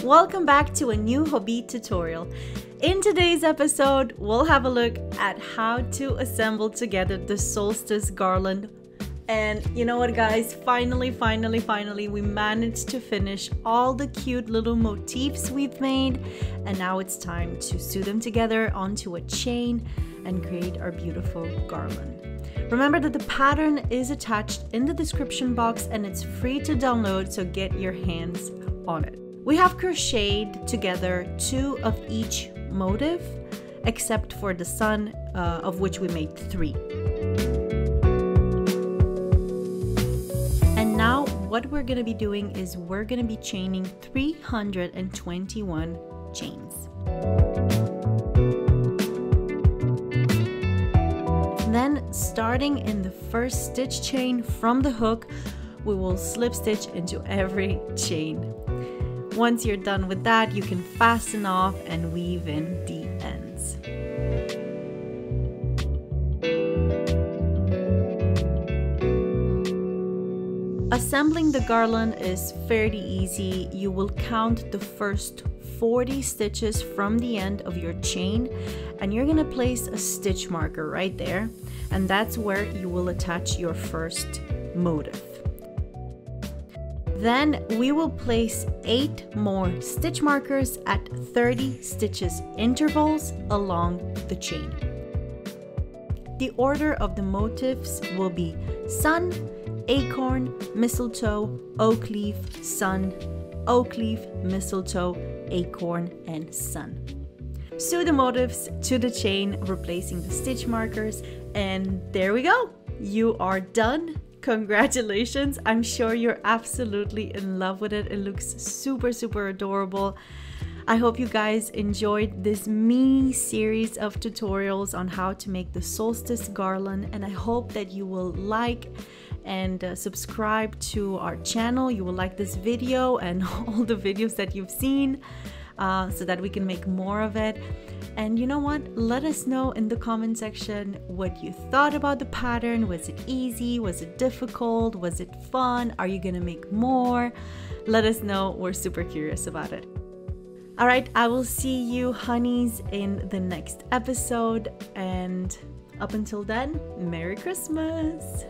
Welcome back to a new Hobbii tutorial. In today's episode, we'll have a look at how to assemble together the Solstice Garland. And you know what, guys, finally, we managed to finish all the cute little motifs we've made. And now it's time to sew them together onto a chain and create our beautiful garland. Remember that the pattern is attached in the description box and it's free to download, so get your hands on it. We have crocheted together 2 of each motif, except for the sun, of which we made 3. And now what we're going to be doing is we're going to be chaining 321 chains. Then, starting in the first stitch chain from the hook, we will slip stitch into every chain. Once you're done with that, you can fasten off and weave in the ends. Assembling the garland is fairly easy. You will count the first 40 stitches from the end of your chain, and you're gonna place a stitch marker right there, and that's where you will attach your first motif. Then we will place 8 more stitch markers at 30 stitches intervals along the chain. The order of the motifs will be sun, acorn, mistletoe, oak leaf, sun, oak leaf, mistletoe, acorn, and sun. Sew the motifs to the chain, replacing the stitch markers, and there we go! You are done! Congratulations! I'm sure you're absolutely in love with it. It looks super adorable. I hope you guys enjoyed this mini series of tutorials on how to make the Solstice Garland, and I hope that you will like and subscribe to our channel. You will like this video and all the videos that you've seen, so that we can make more of it. And you know what? Let us know in the comment section what you thought about the pattern. Was it easy? Was it difficult? Was it fun? Are you gonna make more? Let us know. We're super curious about it. All right, I will see you honeys in the next episode, and up until then, Merry Christmas!